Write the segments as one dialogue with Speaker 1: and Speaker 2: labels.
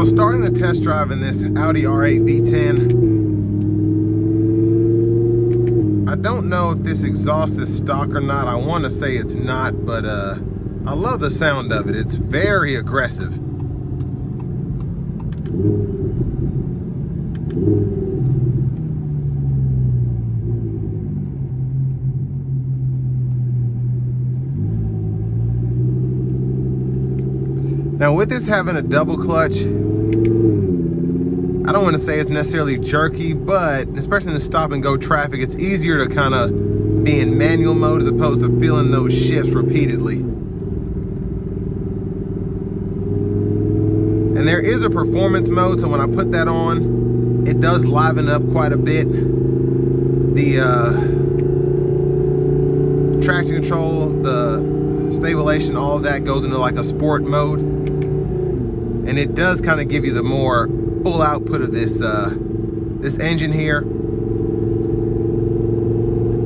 Speaker 1: So starting the test drive in this Audi R8 V10, I don't know if this exhaust is stock or not. I want to say it's not, but I love the sound of it. It's very aggressive. Now with this having a double clutch, I don't want to say it's necessarily jerky, but especially in the stop and go traffic, it's easier to kind of be in manual mode as opposed to feeling those shifts repeatedly. And there is a performance mode, so when I put that on, it does liven up quite a bit. The traction control, the stabilization, all of that goes into like a sport mode. And it does kind of give you the more full output of this this engine here.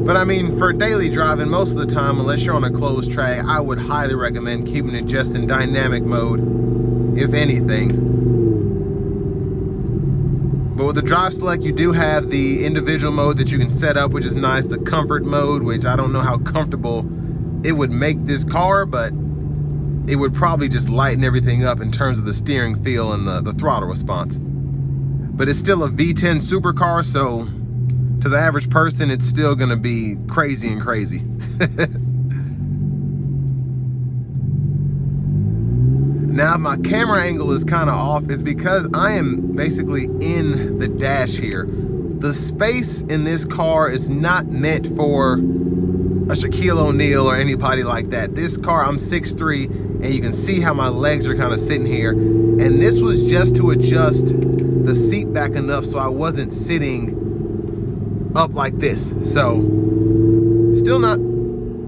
Speaker 1: But I mean, for daily driving, most of the time, unless you're on a closed track, I would highly recommend keeping it just in dynamic mode, if anything. But with the drive select, you do have the individual mode that you can set up, which is nice. The comfort mode, which I don't know how comfortable it would make this car, but it would probably just lighten everything up in terms of the steering feel and the throttle response. But it's still a V10 supercar, so to the average person, it's still gonna be crazy and crazy. Now, my camera angle is kind of off. It's because I am basically in the dash here. The space in this car is not meant for a Shaquille O'Neal or anybody like that. This car, I'm 6'3", and you can see how my legs are kind of sitting here. And this was just to adjust the seat back enough so I wasn't sitting up like this. So, still not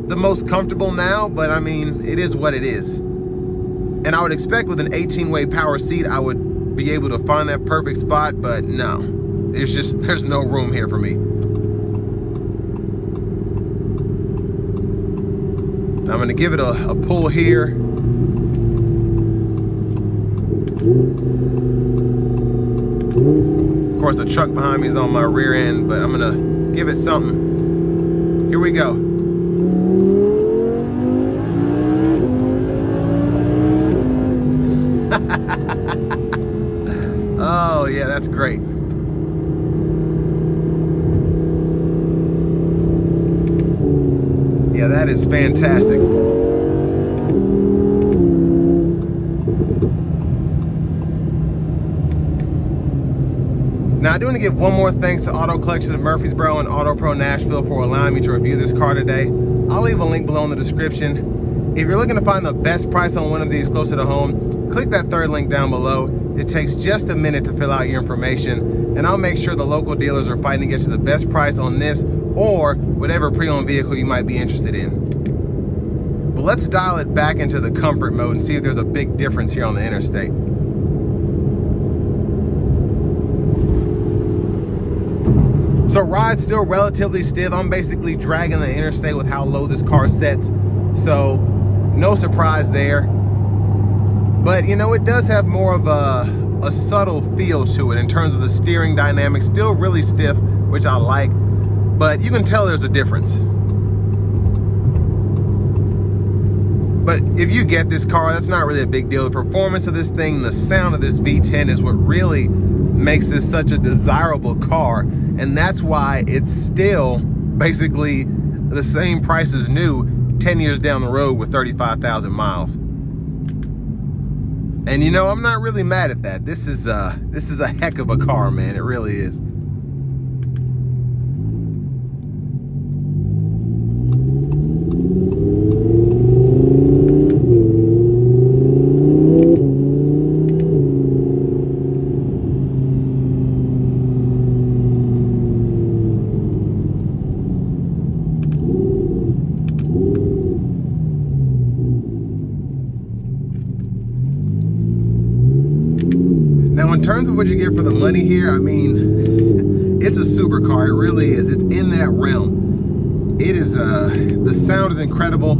Speaker 1: the most comfortable now, but I mean, it is what it is. And I would expect with an 18-way power seat, I would be able to find that perfect spot, but no. There's no room here for me. I'm gonna give it a pull here. Of course, the truck behind me is on my rear end, but I'm gonna give it something. Here we go. Oh yeah, that's great. Yeah, that is fantastic. Now, I do want to give one more thanks to Auto Collection of Murfreesboro and Auto Pro Nashville for allowing me to review this car today. I'll leave a link below in the description. If you're looking to find the best price on one of these closer to home, click that third link down below. It takes just a minute to fill out your information, and I'll make sure the local dealers are fighting to get you the best price on this or whatever pre-owned vehicle you might be interested in. But let's dial it back into the comfort mode and see if there's a big difference here on the interstate. So ride's still relatively stiff. I'm basically dragging the interstate with how low this car sets. So no surprise there. But you know, it does have more of a subtle feel to it in terms of the steering dynamics. Still really stiff, which I like, but you can tell there's a difference. But if you get this car, that's not really a big deal. The performance of this thing, the sound of this V10 is what really makes this such a desirable car. And that's why it's still basically the same price as new 10 years down the road with 35,000 miles. And you know, I'm not really mad at that. This is a heck of a car, man. It really is. Now, in terms of what you get for the money here, I mean, it's a supercar. It really is. It's in that realm. It is, the sound is incredible.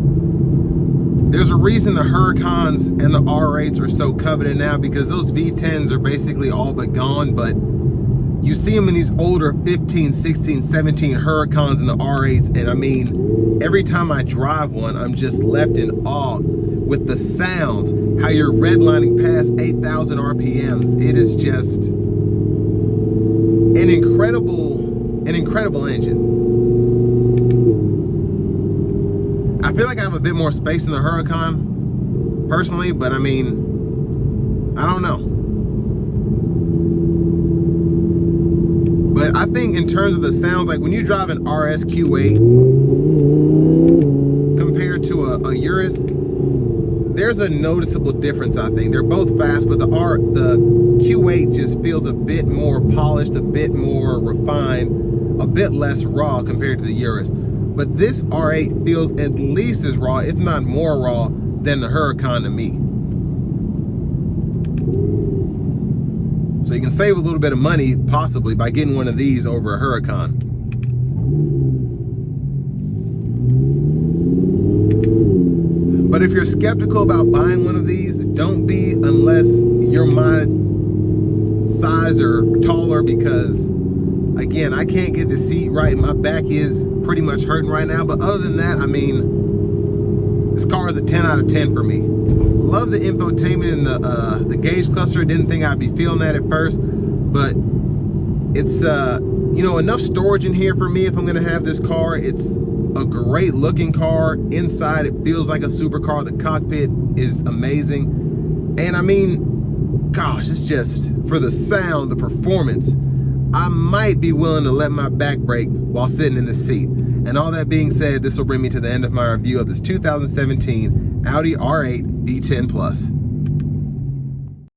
Speaker 1: There's a reason the Huracans and the R8s are so coveted now, because those V10s are basically all but gone, but you see them in these older 15, 16, 17 Huracans and the R8s, and I mean, every time I drive one, I'm just left in awe with the sounds, how you're redlining past 8,000 RPMs. It is just an incredible engine. I feel like I have a bit more space in the Huracan, personally, but I mean, I don't know. But I think in terms of the sounds, like when you drive an RS Q8 compared to a Urus, there's a noticeable difference, I think. They're both fast, but the Q8 just feels a bit more polished, a bit more refined, a bit less raw compared to the Urus. But this R8 feels at least as raw, if not more raw, than the Huracan to me. So you can save a little bit of money, possibly, by getting one of these over a Huracan. But if you're skeptical about buying one of these, don't be, unless you're my size or taller, because again, I can't get the seat right. My back is pretty much hurting right now. But other than that, I mean, this car is a 10 out of 10 for me. Love the infotainment and the gauge cluster. Didn't think I'd be feeling that at first, but it's you know, enough storage in here for me if I'm gonna have this car. It's a great looking car. Inside, it feels like a supercar. The cockpit is amazing. And I mean, gosh, it's just, for the sound, the performance, I might be willing to let my back break while sitting in the seat. And all that being said, this will bring me to the end of my review of this 2017 Audi R8 V10 Plus.